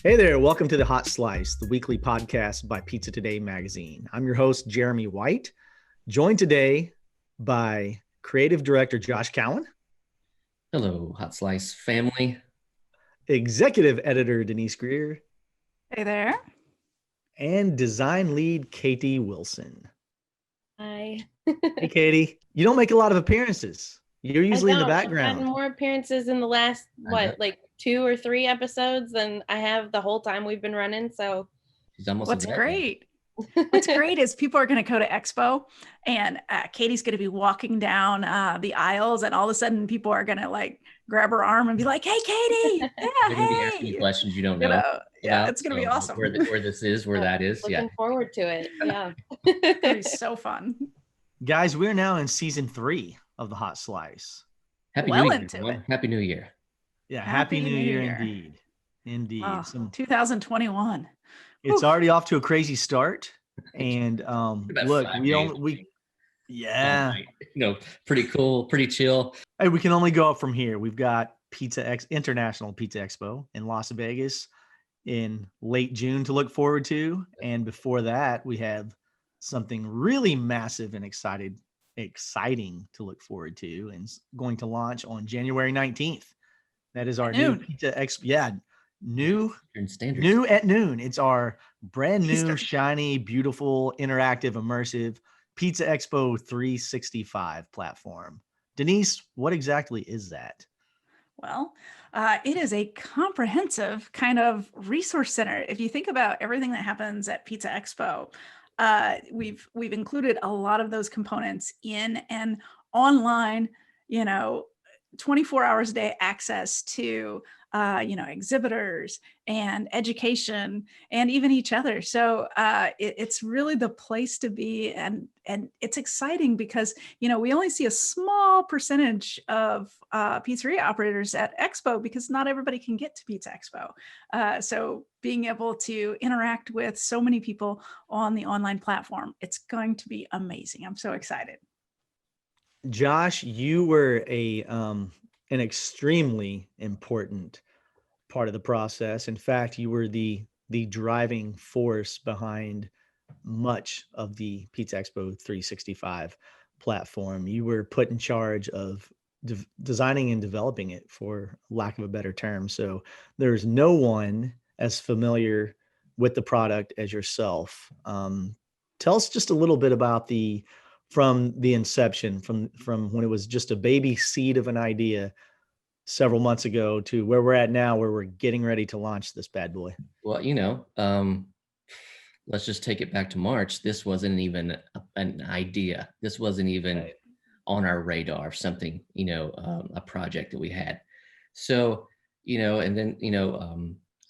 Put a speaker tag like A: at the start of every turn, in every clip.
A: Hey there, welcome to the Hot Slice, the weekly podcast by Pizza Today magazine. I'm your host, Jeremy White, joined today by creative director Josh Cowan.
B: Hello, Hot Slice family.
A: Executive editor Denise Greer.
C: Hey there.
A: And design lead Katie Wilson.
D: Hi.
A: Hey, Katie. You don't make a lot of appearances. You're usually in the background.
D: I've gotten more appearances in the last, like 2 or 3 episodes than I have the whole time we've been running. So
C: what's great is people are going to go to Expo and Katie's going to be walking down the aisles, and all of a sudden people are going to like grab her arm and be like, "Hey, Katie!" Yeah,
B: They're going to be asking you questions you don't know.
C: Yeah, it's going to be awesome.
B: Where this is, where that is.
D: Looking forward to it. Yeah,
C: it's going to be so fun.
A: Guys, we're now in season 3 of the Hot Slice.
B: Happy New Year. Happy New Year.
A: Yeah, Happy New Year indeed.
C: Oh, 2021.
A: It's already off to a crazy start. And look,
B: pretty cool, pretty chill.
A: Hey, we can only go up from here. We've got International Pizza Expo in Las Vegas in late June to look forward to. And before that, we have something really massive and exciting to look forward to, and it's going to launch on January 19th. That is our new Pizza Expo. Yeah, new at noon. It's our brand new, shiny, beautiful, interactive, immersive Pizza Expo 365 platform. Denise, what exactly is that?
C: Well, it is a comprehensive kind of resource center. If you think about everything that happens at Pizza Expo, we've included a lot of those components in an online, 24 hours a day access to, exhibitors and education and even each other. So it's really the place to be. And it's exciting because, we only see a small percentage of pizzeria operators at Expo because not everybody can get to Pizza Expo. So being able to interact with so many people on the online platform, it's going to be amazing. I'm so excited.
A: Josh, you were an extremely important part of the process. In fact, you were the driving force behind much of the Pizza Expo 365 platform. You were put in charge of designing and developing it, for lack of a better term. So there's no one as familiar with the product as yourself. Tell us just a little bit about from the inception, from when it was just a baby seed of an idea several months ago to where we're at now, where we're getting ready to launch this bad boy.
B: Well, let's just take it back to March. This wasn't even an idea. This wasn't even on our radar, something, a project that we had. So, and then,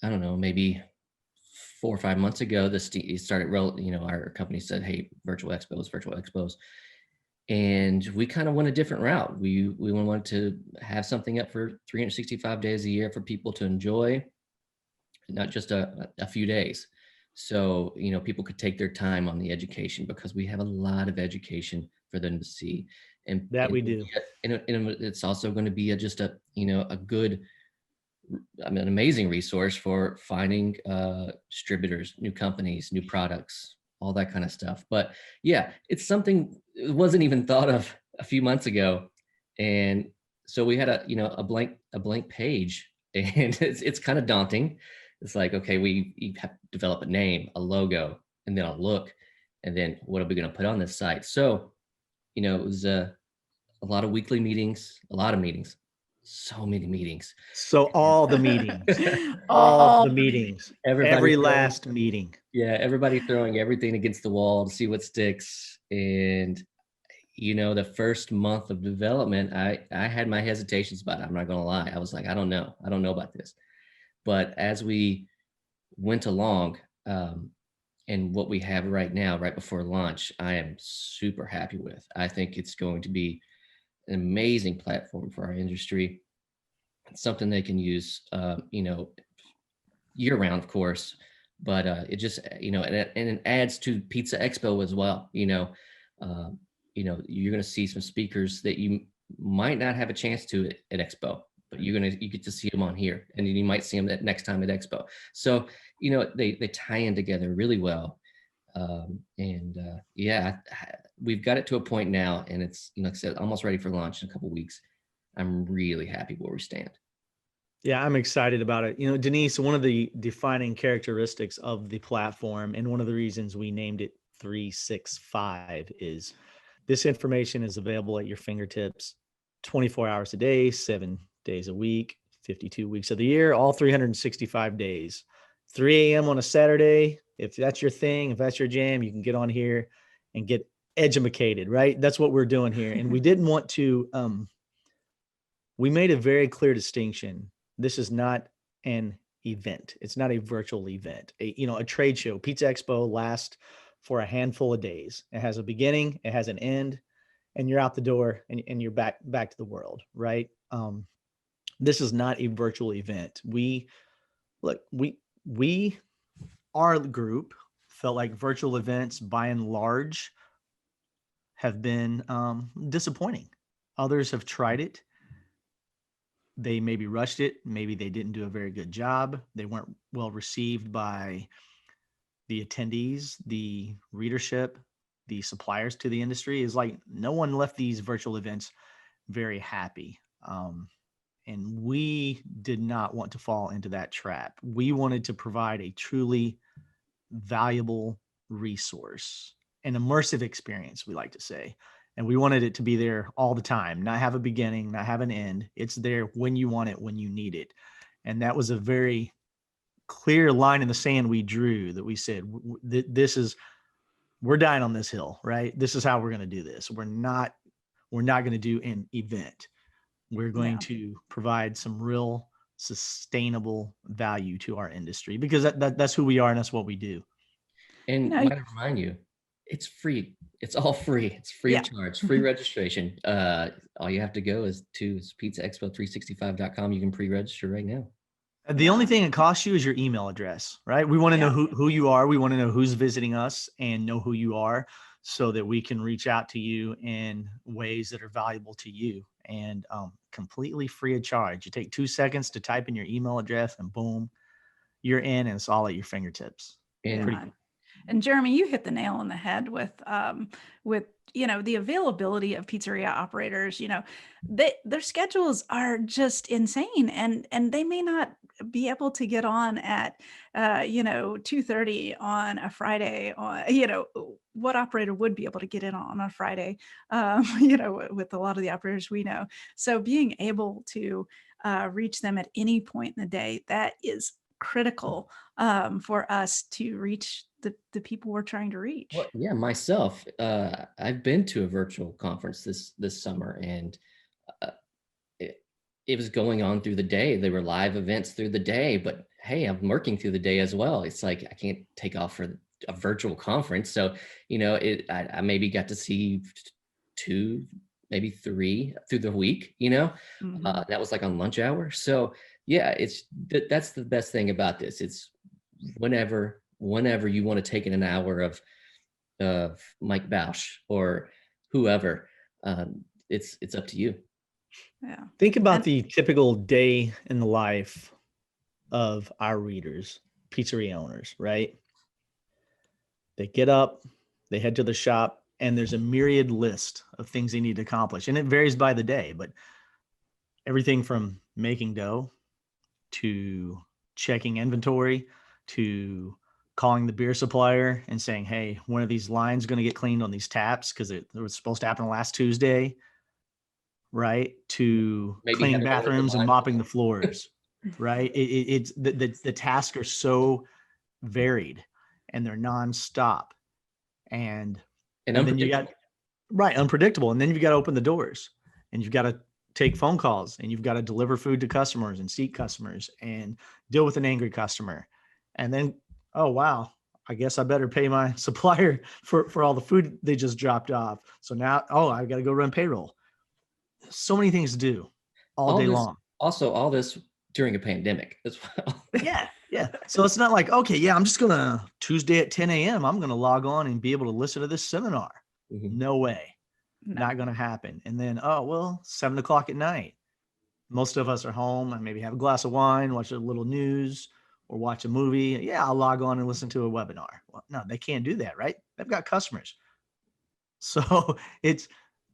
B: I don't know, maybe 4 or 5 months ago, it started, our company said, hey, virtual expos. And we kind of went a different route. We wanted to have something up for 365 days a year for people to enjoy, not just a few days. So, people could take their time on the education, because we have a lot of education for them to see. And
A: we do.
B: And it's also going to be an amazing resource for finding distributors, new companies, new products, all that kind of stuff. But yeah, it's something it wasn't even thought of a few months ago. And so we had a blank page, and it's kind of daunting. It's like, okay, you have to develop a name, a logo, and then a look, and then what are we going to put on this site? So, it was a lot of weekly meetings, so many meetings.
A: So all the meetings, all the meetings, every last meeting.
B: Yeah, everybody throwing everything against the wall to see what sticks. And the first month of development, I had my hesitations about it. I'm not gonna lie. I was like, I don't know about this. But as we went along, and what we have right now, right before launch, I am super happy with. I think it's going to be an amazing platform for our industry. It's something they can use, year round, of course, but it just, and it adds to Pizza Expo as well. You're going to see some speakers that you might not have a chance to at Expo. but you get to see them on here, and then you might see them next time at Expo. So, you know, they tie in together really well. Yeah, we've got it to a point now, and it's, you know, like I said, almost ready for launch in a couple of weeks. I'm really happy where we stand.
A: Yeah, I'm excited about it. You know, Denise, one of the defining characteristics of the platform, and one of the reasons we named it 365, is this information is available at your fingertips 24 hours a day, 7 days a week, 52 weeks of the year, all 365 days. 3 a.m. on a Saturday, if that's your thing, if that's your jam, you can get on here and get educated, right? That's what we're doing here. And we didn't want to, we made a very clear distinction. This is not an event. It's not a virtual event. A trade show, Pizza Expo, lasts for a handful of days. It has a beginning, it has an end, and you're out the door and you're back to the world, right? This is not a virtual event. Our group felt like virtual events, by and large, have been disappointing. Others have tried it. They maybe rushed it. Maybe they didn't do a very good job. They weren't well received by the attendees, the readership, the suppliers to the industry. Is like no one left these virtual events very happy. And we did not want to fall into that trap. We wanted to provide a truly valuable resource, an immersive experience, we like to say. And we wanted it to be there all the time, not have a beginning, not have an end. It's there when you want it, when you need it. And that was a very clear line in the sand we drew, that we said, we're dying on this hill, right? This is how we're going to do this. We're not going to do an event. We're going to provide some real sustainable value to our industry, because that's who we are and that's what we do.
B: And might remind you, it's free. It's all free. It's free of charge, free registration. All you have to go is to pizzaexpo365.com. You can pre-register right now.
A: The only thing it costs you is your email address, right? We want to know who you are. We want to know who's visiting us and know who you are, so that we can reach out to you in ways that are valuable to you, and completely free of charge. You take 2 seconds to type in your email address and boom, you're in, and it's all at your fingertips.
C: And Jeremy, you hit the nail on the head with the availability of pizzeria operators. Their schedules are just insane, and they may not be able to get on at 2:30 on a Friday. What operator would be able to get in on a Friday? With a lot of the operators we know. So being able to reach them at any point in the day, that is critical for us to reach the people we're trying to reach.
B: Well, yeah, myself, I've been to a virtual conference this summer, and it was going on through the day. There were live events through the day, but hey, I'm working through the day as well. It's like I can't take off for a virtual conference. So, I maybe got to see 2, maybe 3 through the week, that was like on lunch hour. So yeah, that's the best thing about this. It's whenever you want to take in an hour of Mike Bausch or whoever, it's up to you.
C: Yeah.
A: Think about the typical day in the life of our readers, pizzeria owners, right? They get up, they head to the shop, and there's a myriad list of things they need to accomplish. And it varies by the day, but everything from making dough to checking inventory to calling the beer supplier and saying, hey, when are these lines going to get cleaned on these taps? Because it was supposed to happen last Tuesday, right? To maybe cleaning bathrooms and mopping the floors, right? It's the tasks are so varied and they're nonstop. And then you got, unpredictable. And then you've got to open the doors and you've got to take phone calls and you've got to deliver food to customers and seat customers and deal with an angry customer. And then, oh, wow, I guess I better pay my supplier for all the food they just dropped off. So now, I've got to go run payroll. So many things to do all day long.
B: Also, all this during a pandemic as well.
A: Yeah. So it's not like, okay, I'm just going to Tuesday at 10 a.m. I'm going to log on and be able to listen to this seminar. Mm-hmm. No way. No. Not going to happen. And then, 7 o'clock at night. most of us are home and maybe have a glass of wine, watch a little news or watch a movie. Yeah, I'll log on and listen to a webinar. Well, no, they can't do that, right? They've got customers. So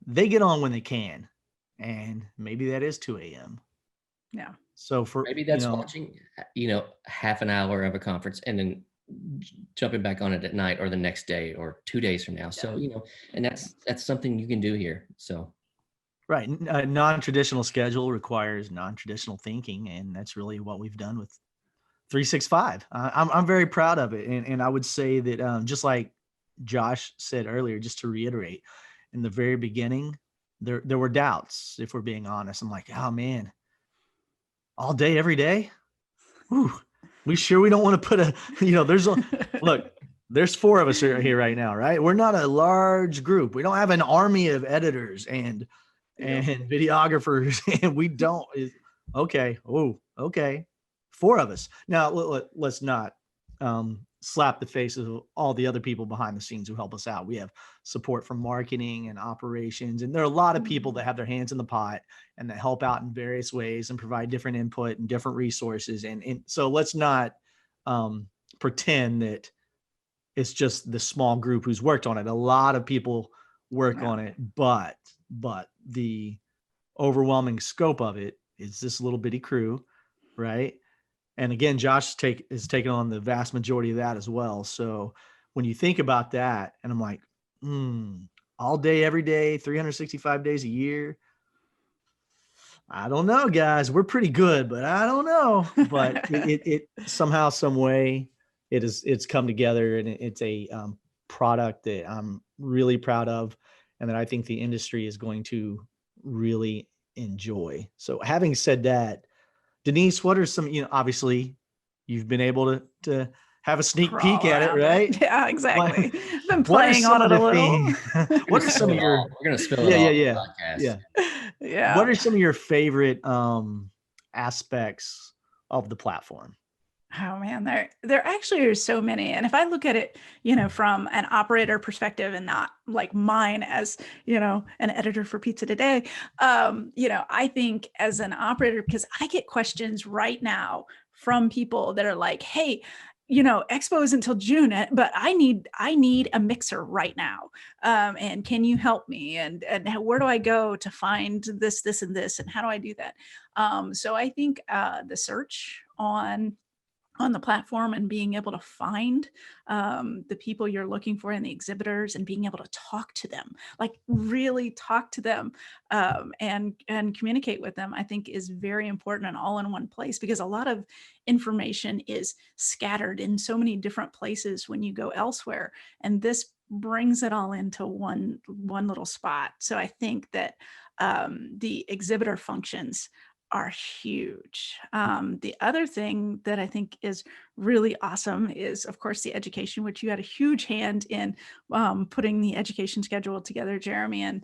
A: they get on when they can. And maybe that is 2 a.m.
C: Yeah.
A: So
B: maybe that's watching, half an hour of a conference and then jumping back on it at night or the next day or 2 days from now. So, and that's something you can do here. So.
A: Right. A non-traditional schedule requires non-traditional thinking. And that's really what we've done with 365. I'm very proud of it. And I would say that just like Josh said earlier, just to reiterate, in the very beginning, there were doubts, if we're being honest. I'm like, oh man, all day, every day? Whew, we sure we don't want to put there's 4 of us here right now, right? We're not a large group. We don't have an army of editors and videographers, and we don't. Okay. Oh, okay. 4 of us. Now let's not slap the faces of all the other people behind the scenes who help us out. We have support from marketing and operations, and there are a lot of people that have their hands in the pot and that help out in various ways and provide different input and different resources. And so let's not pretend that it's just the small group who's worked on it. A lot of people work on it, but the overwhelming scope of it is this little bitty crew, right? And again, Josh is taking on the vast majority of that as well. So when you think about that, and I'm like, all day, every day, 365 days a year, I don't know, guys. We're pretty good, but I don't know. But it somehow, some way, it's come together, and it's a product that I'm really proud of, and that I think the industry is going to really enjoy. So having said that, Denise, what are some, obviously you've been able to have a sneak peek at it, right?
C: Yeah, exactly. I've been
A: What are
C: playing
A: some
C: on
A: of
C: it a
A: the
C: little.
A: things? What are some of your?
B: We're gonna spill it all.
A: Yeah.
C: Yeah.
A: What are some of your favorite aspects of the platform?
C: Oh man, there actually are so many. And if I look at it, from an operator perspective and not like mine as, an editor for Pizza Today, I think as an operator, because I get questions right now from people that are like, hey, Expo is until June, but I need a mixer right now. And can you help me? And where do I go to find this, and this, and how do I do that? So I think the search on the platform and being able to find the people you're looking for and the exhibitors and being able to talk to them, like really talk to them and communicate with them, I think is very important and all in one place, because a lot of information is scattered in so many different places when you go elsewhere. And this brings it all into one little spot. So I think that the exhibitor functions are huge. The other thing that I think is really awesome is, of course, the education, which you had a huge hand in putting the education schedule together, Jeremy, and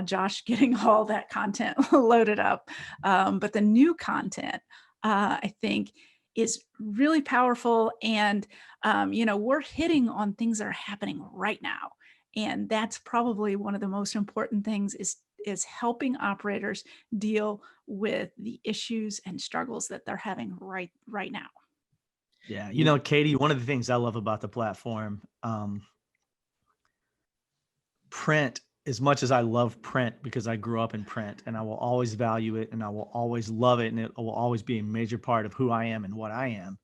C: Josh getting all that content loaded up. But the new content, I think, is really powerful. And, we're hitting on things that are happening right now. And that's probably one of the most important things is helping operators deal with the issues and struggles that they're having right now.
A: Yeah. Katie, one of the things I love about the platform, print, as much as I love print because I grew up in print, and I will always value it and I will always love it, and it will always be a major part of who I am and what I am.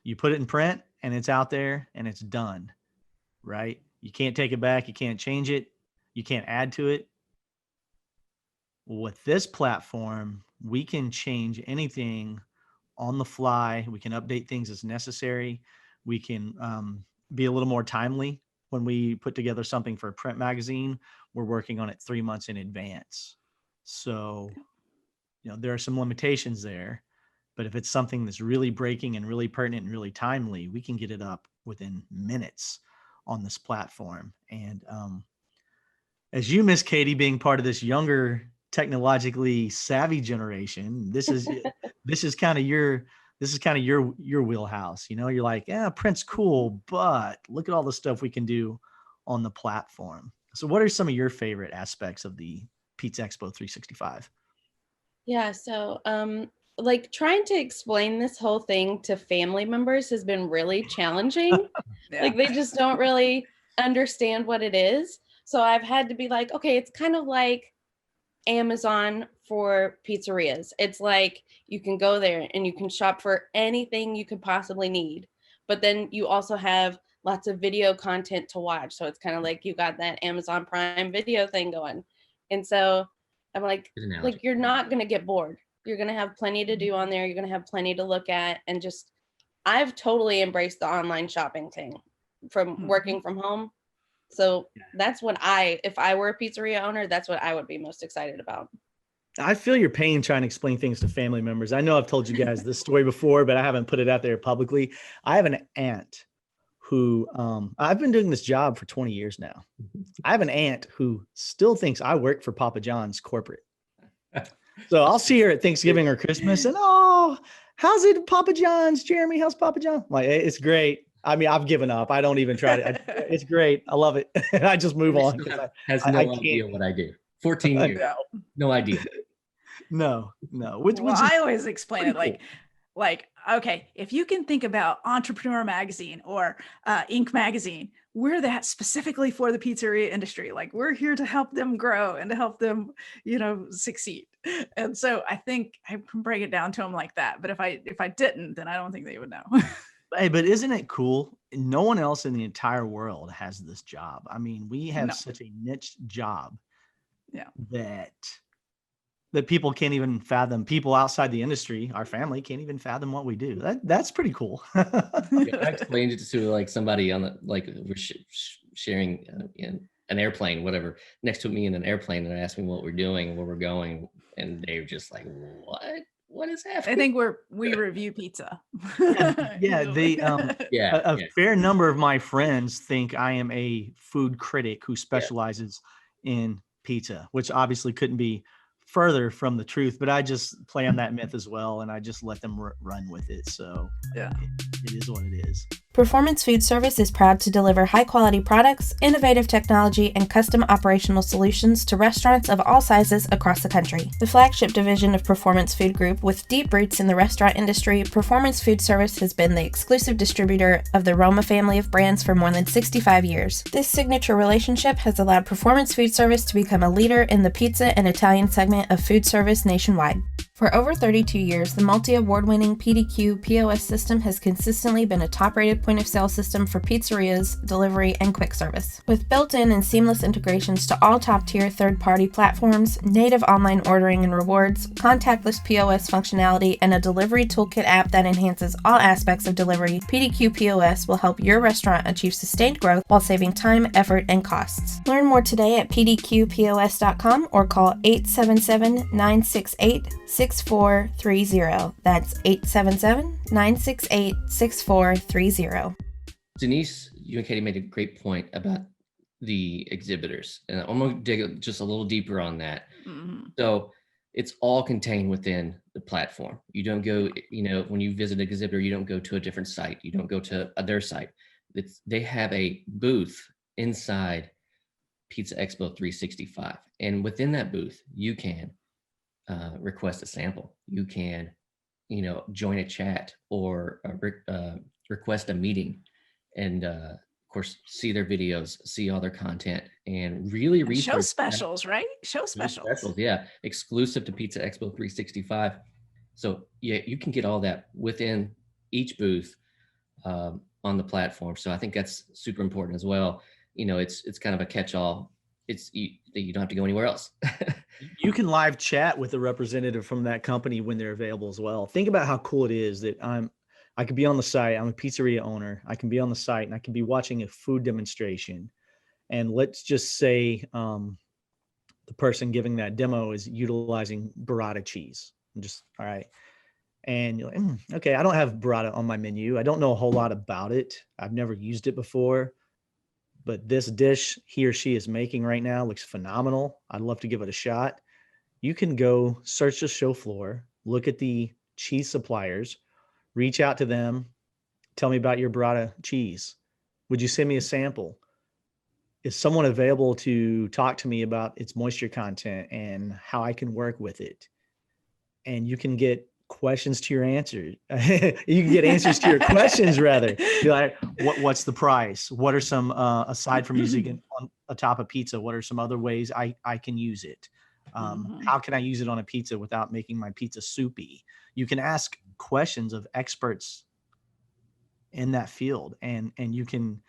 A: You put it in print and it's out there and it's done, right? You can't take it back. You can't change it. You can't add to it. With this platform, we can change anything on the fly. We can update things as necessary. We can be a little more timely. When we put together something for a print magazine, we're working on it 3 months in advance. So, there are some limitations there, but if it's something that's really breaking and really pertinent and really timely, we can get it up within minutes on this platform. And as you, Miss Katie, being part of this younger, technologically savvy generation, this is kind of your wheelhouse. You're like, yeah, print's cool, but look at all the stuff we can do on the platform. So what are some of your favorite aspects of the Pizza Expo 365?
D: Yeah, so like trying to explain this whole thing to family members has been really challenging.
C: Yeah.
D: Like they just don't really understand what it is. So I've had to be like, okay, it's kind of like Amazon for pizzerias. It's like you can go there and you can shop for anything you could possibly need. But then you also have lots of video content to watch. So it's kind of like you got that Amazon Prime Video thing going. And so I'm
B: Good analogy.
D: like you're not going to get bored. You're going to have plenty to do on there. You're going to have plenty to look at, and just I've totally embraced the online shopping thing from working from home. So that's what if I were a pizzeria owner, that's what I would be most excited about.
A: I feel your pain trying to explain things to family members. I know I've told you guys this story before, but I haven't put it out there publicly. I have an aunt who, I've been doing this job for 20 years now. I have an aunt who still thinks I work for Papa John's corporate. So I'll see her at Thanksgiving or Christmas and, oh, how's it, Papa John's? Jeremy, how's Papa John? Like, it's great. I mean, I've given up. I don't even try to. It's great. I love it. I just move on.
B: Has no idea what I do. 14 years. No idea.
A: No.
C: I always explain it like, okay, if you can think about Entrepreneur Magazine or Inc. Magazine, we're that specifically for the pizzeria industry. Like we're here to help them grow and to help them, succeed. And so I think I can break it down to them like that. But if I didn't, then I don't think they would know.
A: Hey, but isn't it cool? No one else in the entire world has this job. I mean, we have such a niche job that people can't even fathom. People outside the industry, our family, can't even fathom what we do. That's pretty cool.
B: I explained it to like somebody on the, like we're sharing in an airplane, whatever, next to me in an airplane, and asked me what we're doing and where we're going, and they're just like, what is happening?
C: I think we review pizza.
A: A fair number of my friends think I am a food critic who specializes in pizza, which obviously couldn't be further from the truth, but I just play on that myth as well, and I just let them run with it. So it is what it is.
E: Performance Food Service is proud to deliver high-quality products, innovative technology, and custom operational solutions to restaurants of all sizes across the country. The flagship division of Performance Food Group, with deep roots in the restaurant industry, Performance Food Service has been the exclusive distributor of the Roma family of brands for more than 65 years. This signature relationship has allowed Performance Food Service to become a leader in the pizza and Italian segment of food service nationwide. For over 32 years, the multi-award-winning PDQ POS system has consistently been a top-rated point-of-sale system for pizzerias, delivery, and quick service. With built-in and seamless integrations to all top-tier third-party platforms, native online ordering and rewards, contactless POS functionality, and a delivery toolkit app that enhances all aspects of delivery, PDQ POS will help your restaurant achieve sustained growth while saving time, effort, and costs. Learn more today at pdqpos.com or call 877-968-6430. That's 877-968-6430.
B: Denise, you and Katie made a great point about the exhibitors, and I'm going to dig just a little deeper on that. Mm-hmm. So it's all contained within the platform. You don't go, when you visit an exhibitor, you don't go to a different site. You don't go to their site. They have a booth inside Pizza Expo 365. And within that booth, you can request a sample. You can, join a chat or request a meeting, and of course, see their videos, see all their content, and really research.
C: Show specials, right? Show specials.
B: Yeah, exclusive to Pizza Expo 365. So you can get all that within each booth on the platform. So I think that's super important as well. It's kind of a catch-all. You don't have to go anywhere else.
A: You can live chat with a representative from that company when they're available as well. Think about how cool it is that I could be on the site. I'm a pizzeria owner. I can be on the site and I can be watching a food demonstration. And let's just say the person giving that demo is utilizing burrata cheese. All right. And you're like, okay, I don't have burrata on my menu. I don't know a whole lot about it. I've never used it before. But this dish he or she is making right now looks phenomenal. I'd love to give it a shot. You can go search the show floor, look at the cheese suppliers, reach out to them, tell me about your burrata cheese. Would you send me a sample? is someone available to talk to me about its moisture content and how I can work with it? And you can get questions to your answers. You can get answers to your questions rather. Be like, what's the price? What are some, aside from using it on atop a pizza, what are some other ways I can use it? How can I use it on a pizza without making my pizza soupy? You can ask questions of experts in that field, and you can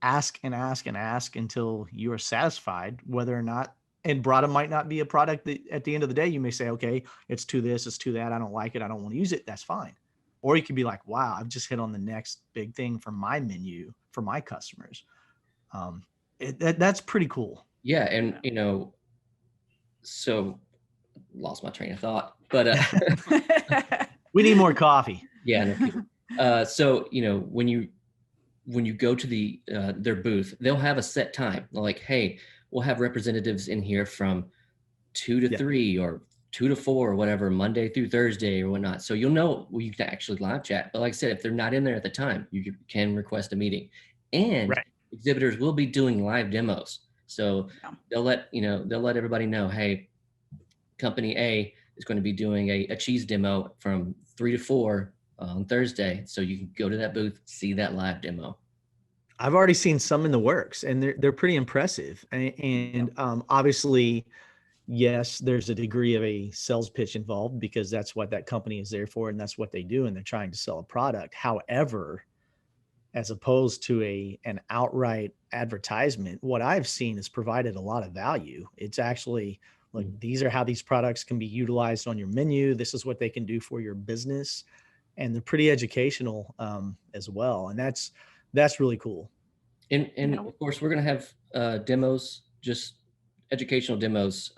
A: ask and ask and ask until you are satisfied whether or not. And Brada might not be a product that at the end of the day you may say, okay, it's to this, it's to that, I don't like it, I don't want to use it. That's fine. Or you could be like, wow, I've just hit on the next big thing for my menu for my customers. That's pretty cool.
B: Yeah, and so lost my train of thought, but
A: we need more coffee.
B: Yeah, no, so when you go to their booth, they'll have a set time. They're like, hey, we'll have representatives in here from 2 to 3 or 2 to 4 or whatever, Monday through Thursday or whatnot. So you'll know you can actually live chat. But like I said, if they're not in there at the time, you can request a meeting. And exhibitors will be doing live demos. So they'll let everybody know, hey, company A is going to be doing a cheese demo from 3 to 4 on Thursday. So you can go to that booth, see that live demo.
A: I've already seen some in the works, and they're pretty impressive. And obviously, yes, there's a degree of a sales pitch involved because that's what that company is there for, and that's what they do, and they're trying to sell a product. However, as opposed to an outright advertisement, what I've seen has provided a lot of value. It's actually like, these are how these products can be utilized on your menu. This is what they can do for your business, and they're pretty educational as well. And that's really cool.
B: And of course, we're going to have demos, just educational demos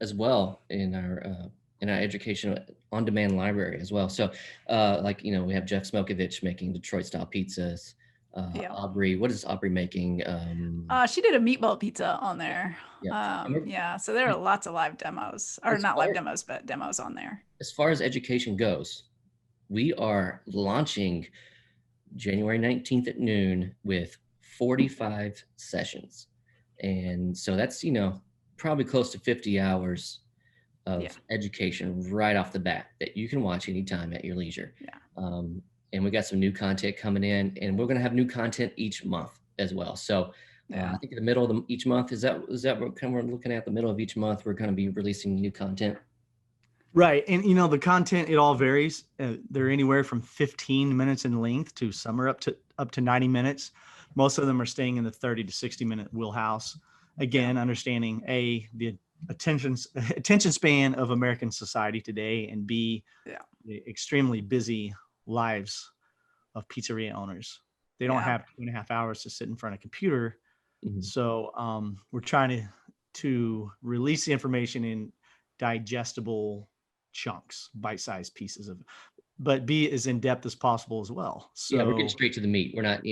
B: as well in our educational on-demand library as well. So we have Jeff Smokovich making Detroit style pizzas. Aubrey, what is Aubrey making?
C: She did a meatball pizza on there. So there are lots of live demos, or not live demos, but demos on there.
B: As far as education goes, we are launching January 19th at noon with 45 sessions. And so that's, probably close to 50 hours of education right off the bat that you can watch anytime at your leisure. And we got some new content coming in, and we're going to have new content each month as well. So I think in the middle of each month, is that what we're looking at? The middle of each month, we're going to be releasing new content.
A: Right. And, the content, it all varies. They're anywhere from 15 minutes in length to some are up to 90 minutes. Most of them are staying in the 30 to 60 minute wheelhouse. Again, understanding the attention span of American society today, and B, the extremely busy lives of pizzeria owners. They don't have 2.5 hours to sit in front of a computer. So we're trying to release the information in digestible chunks, bite-sized pieces of, but be as in depth as possible as well. So
B: we're getting straight to the meat. We're not,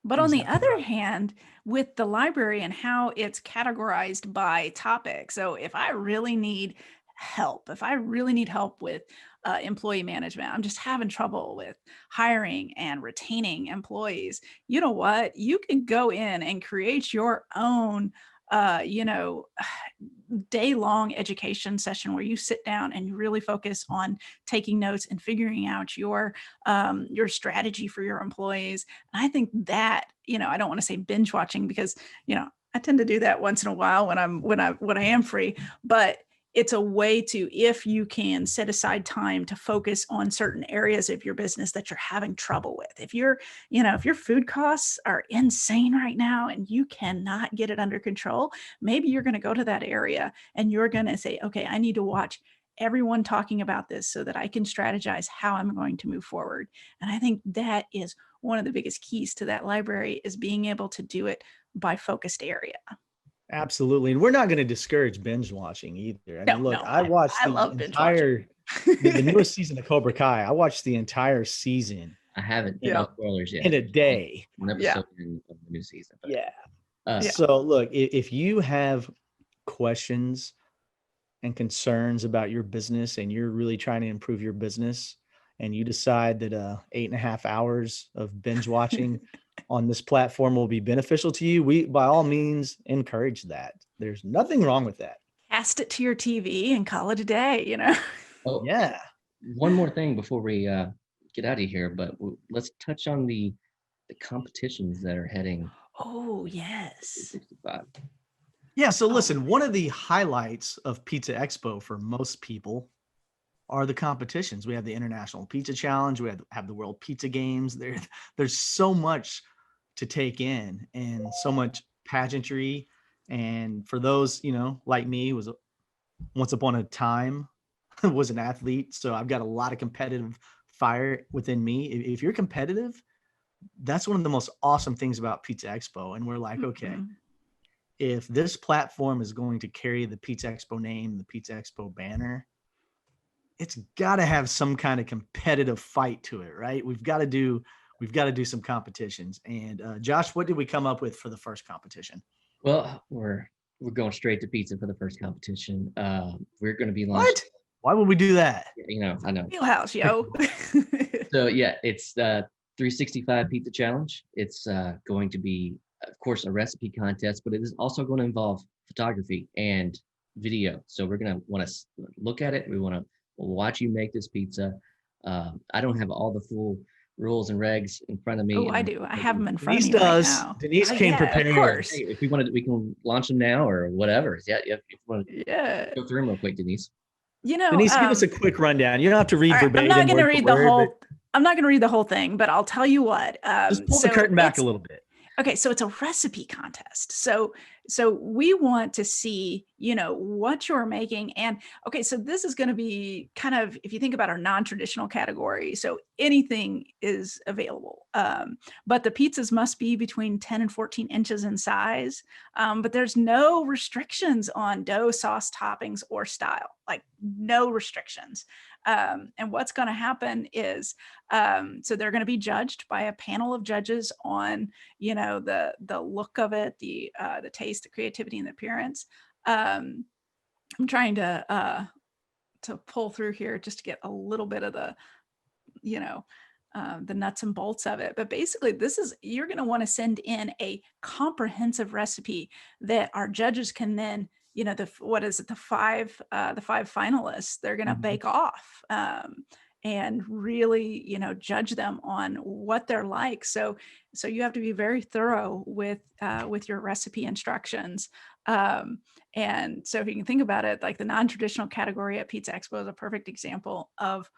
C: But on the other hand, with the library and how it's categorized by topic. So if I really need help with employee management, I'm just having trouble with hiring and retaining employees, you know what? You can go in and create your own day-long education session where you sit down and you really focus on taking notes and figuring out your strategy for your employees. And I think that, I don't want to say binge watching because, I tend to do that once in a while when I am free, but it's a way to, if you can set aside time to focus on certain areas of your business that you're having trouble with. If your food costs are insane right now and you cannot get it under control, maybe you're going to go to that area and you're going to say, okay, I need to watch everyone talking about this so that I can strategize how I'm going to move forward. And I think that is one of the biggest keys to that library, is being able to do it by focused area.
A: Absolutely. And we're not going to discourage binge watching either. I watched the newest season of Cobra Kai. I watched the entire season.
B: I haven't. No spoilers yet.
A: In a day.
B: One episode of the new season.
A: So look, if you have questions and concerns about your business and you're really trying to improve your business, and you decide that 8.5 hours of binge watching on this platform will be beneficial to you, we by all means encourage that. There's nothing wrong with that.
C: Cast it to your TV and call it a day, you know?
B: Oh,
A: Yeah.
B: one more thing before we get out of here, but let's touch on the competitions that are heading
C: Oh, yes.
B: 65.
A: Yeah. So listen, one of the highlights of Pizza Expo for most people are the competitions. We have the International Pizza Challenge. We have the World Pizza Games. There's so much to take in and so much pageantry. And for those, like me, was once upon a time was an athlete. So I've got a lot of competitive fire within me. If you're competitive, that's one of the most awesome things about Pizza Expo. And we're like, okay, if this platform is going to carry the Pizza Expo name, the Pizza Expo banner, it's got to have some kind of competitive fight to it, right? We've got to do some competitions. And Josh, what did we come up with for the first competition?
B: Well, we're going straight to pizza for the first competition. We're going to be launching.
A: What? Why would we do that?
B: I know.
C: Wheelhouse, yo.
B: So yeah, it's the 365 Pizza Challenge. It's going to be, of course, a recipe contest, but it is also going to involve photography and video. So we're going to want to look at it. We want to watch you make this pizza. I don't have all the full rules and regs in front of me.
C: Oh, I do. I have them in front
A: Denise
C: of me
A: does.
C: right now.
A: Denise came prepared.
C: Of course.
B: Hey, if we wanted, we can launch them now or whatever. Yeah, if you want to go through them real quick, Denise.
A: Denise, give us a quick rundown. You don't have to read verbatim.
C: I'm not going to read the whole. I'm not going to read the whole thing, but I'll tell you what.
A: Just pull the curtain back a little bit.
C: Okay, so it's a recipe contest. So we want to see, what you're making. And okay, so this is going to be kind of, if you think about our non-traditional category, so anything is available. But the pizzas must be between 10 and 14 inches in size. But there's no restrictions on dough, sauce, toppings, or style, like no restrictions. And what's going to happen is, so they're going to be judged by a panel of judges on, the look of it, the taste, the creativity, and the appearance. I'm trying to pull through here just to get a little bit of the nuts and bolts of it. But basically, you're going to want to send in a comprehensive recipe that our judges can then, the five finalists, they're going to bake off and really, judge them on what they're like. So you have to be very thorough with your recipe instructions. And so if you can think about it, like the non-traditional category at Pizza Expo is a perfect example of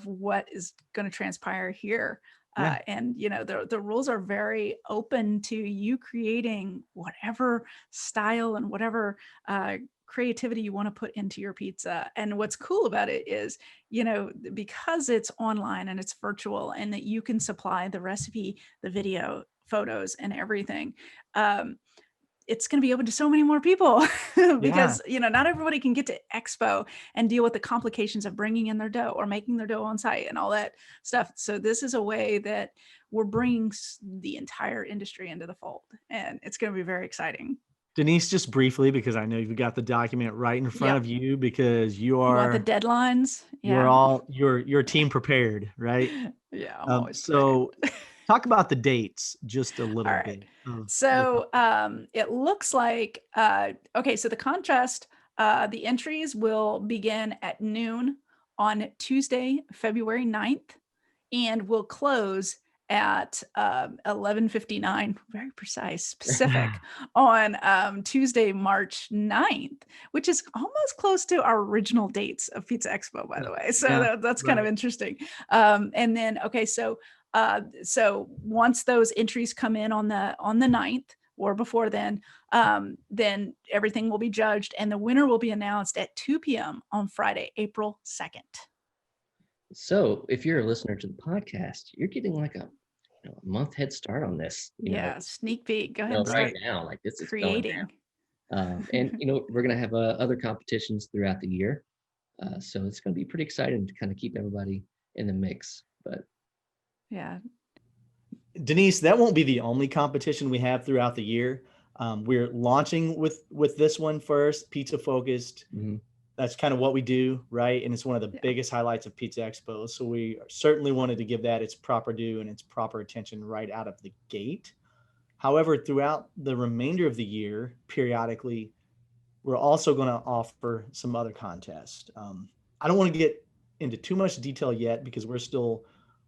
C: what is going to transpire here. Yeah. And the rules are very open to you creating whatever style and whatever creativity you want to put into your pizza. And what's cool about it is, because it's online and it's virtual and that you can supply the recipe, the video, photos, and everything. It's going to be open to so many more people because, not everybody can get to Expo and deal with the complications of bringing in their dough or making their dough on site and all that stuff. So this is a way that we're bringing the entire industry into the fold, and it's going to be very exciting.
A: Denise, just briefly, because I know you've got the document right in front of you, because you want
C: the deadlines.
A: You're team prepared, right?
C: Yeah. I'm always
A: so talk about the dates just a little bit.
C: So it looks like, so the contest, the entries will begin at noon on Tuesday, February 9th, and will close at 11:59, very precise, specific, on Tuesday, March 9th, which is almost close to our original dates of Pizza Expo, by the way. So that's kind of interesting. And then, so once those entries come in on the 9th or before then everything will be judged and the winner will be announced at 2 p.m. on Friday, April 2nd.
B: So if you're a listener to the podcast, you're getting like a month head start on this.
C: Sneak peek. Go ahead and
B: start right now. Like this is
C: creating.
B: And we're gonna have other competitions throughout the year, so it's gonna be pretty exciting to kind of keep everybody in the mix. But
C: yeah,
A: Denise, that won't be the only competition we have throughout the year. We're launching with this one first, pizza focused.
B: Mm-hmm.
A: that's kind of what we do, right? And it's one of the
C: Yeah.
A: biggest highlights of Pizza Expo. So we certainly wanted to give that its proper due and its proper attention right out of the gate. However, throughout the remainder of the year, periodically, we're also going to offer some other contests. I don't want to get into too much detail yet because we're still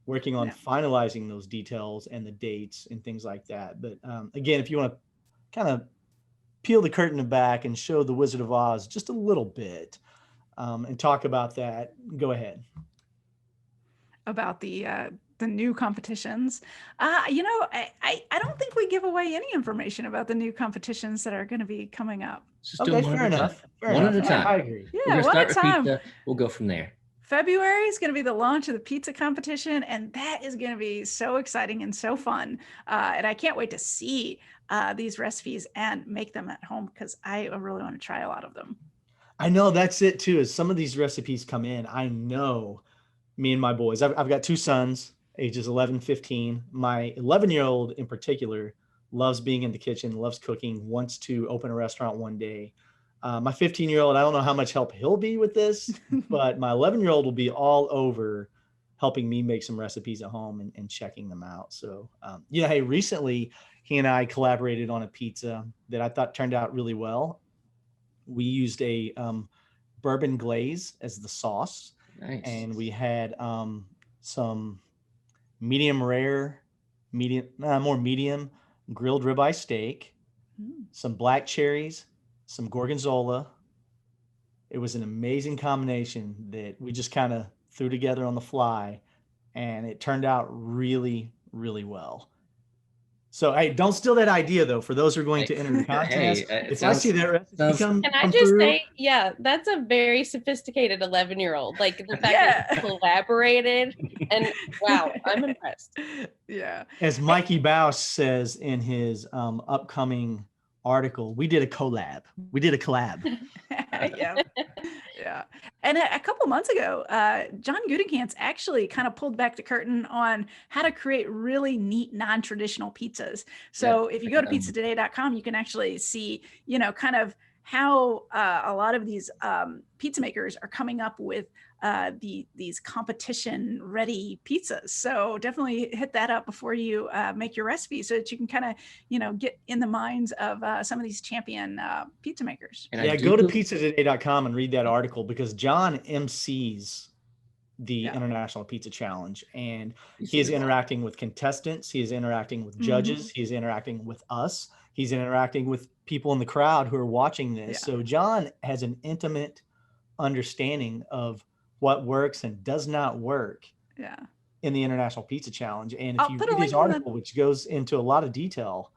A: working on
C: Yeah.
A: finalizing those details and the dates and things like that. But again, if you want to kind of peel the curtain back and show the Wizard of Oz just a little bit and talk about that, go ahead.
C: About the new competitions. I don't think we give away any information about the new competitions that are going to be coming up.
B: Just do them one
A: fair
B: at a
A: enough.
B: time.
A: Fair
B: One
A: enough.
B: at a time.
A: I agree.
B: We're
C: Yeah,
B: gonna
C: one
B: start
C: at a
B: with
C: time.
B: pizza. We'll go from there.
C: February is going to be the launch of the pizza competition, and that is going to be so exciting and so fun. And I can't wait to see these recipes and make them at home because I really want to try a lot of them.
A: I know that's it too. As some of these recipes come in, I know me and my boys, I've got two sons, ages 11, 15. My 11-year-old in particular loves being in the kitchen, loves cooking, wants to open a restaurant one day. My 15-year-old, I don't know how much help he'll be with this, but my 11-year-old will be all over helping me make some recipes at home and checking them out. So, hey, recently he and I collaborated on a pizza that I thought turned out really well. We used a bourbon glaze as the sauce.
B: Nice.
A: And we had some more medium grilled ribeye steak, some black cherries, some gorgonzola. It was an amazing combination that we just kind of threw together on the fly, and it turned out really, really well. So, hey, don't steal that idea, though, for those who are going to enter the contest. If I see that recipe come
D: Can I just
A: through,
D: say, yeah, that's a very sophisticated 11-year-old. Like the fact that you collaborated, and wow, I'm impressed.
C: Yeah.
A: as Mikey Baus says in his upcoming article, we did a collab.
C: Yeah. Yeah. And a couple months ago, John Gutekanst actually kind of pulled back the curtain on how to create really neat, non-traditional pizzas. So if you go to pizzatoday.com, you can actually see, kind of how a lot of these pizza makers are coming up with these competition ready pizzas. So definitely hit that up before you make your recipe so that you can kind of, get in the minds of some of these champion pizza makers.
A: And go to pizzatoday.com and read that article because John MCs the International Pizza Challenge, and he is interacting with contestants. He is interacting with judges. He is interacting with us. He's interacting with people in the crowd who are watching this. So John has an intimate understanding of what works and does not work in the International Pizza Challenge. And if you read his article, which goes into a lot of detail,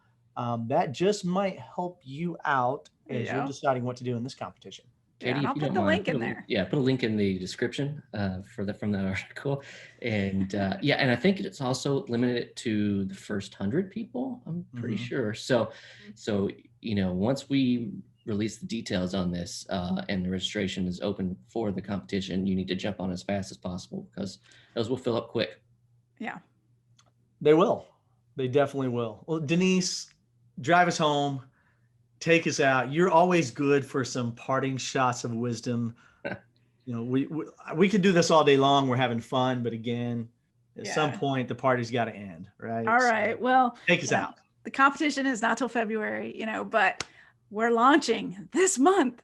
A: that just might help you out as you're deciding what to do in this competition.
B: Katie,
C: I'll put the link in there.
B: Yeah, put a link in the description from that article. And and I think it's also limited to the first 100 people, I'm pretty sure. So once we release the details on this and the registration is open for the competition, you need to jump on as fast as possible because those will fill up quick.
C: Yeah.
A: They will. They definitely will. Well, Denise, drive us home. Take us out. You're always good for some parting shots of wisdom. We could do this all day long. We're having fun, but again, at some point the party's got to end, right?
C: All right. Well,
A: take us out.
C: The competition is not till February, but we're launching this month.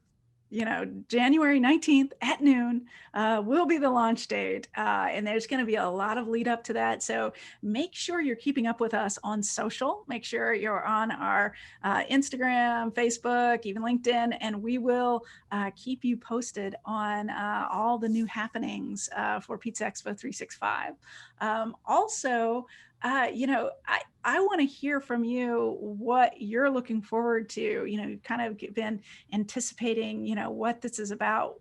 C: January 19th at noon will be the launch date. And there's going to be a lot of lead up to that. So make sure you're keeping up with us on social. Make sure you're on our Instagram, Facebook, even LinkedIn, and we will keep you posted on all the new happenings for Pizza Expo 365. Also, I want to hear from you what you're looking forward to. You've kind of been anticipating, what this is about.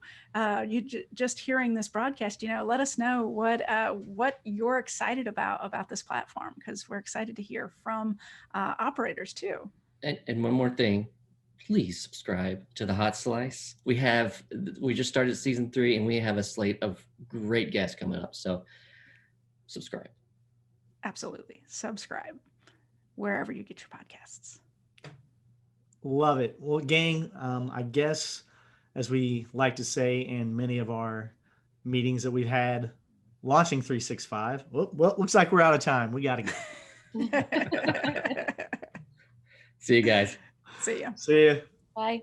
C: Just hearing this broadcast, let us know what you're excited about this platform, because we're excited to hear from operators too.
B: And one more thing, please subscribe to the Hot Slice. We just started season 3 and we have a slate of great guests coming up. So subscribe.
C: Absolutely. Subscribe wherever you get your podcasts.
A: Love it. Well, gang, I guess as we like to say in many of our meetings that we've had launching 365. Well, looks like we're out of time. We got to go.
B: See you guys.
C: See ya.
A: See ya.
D: Bye.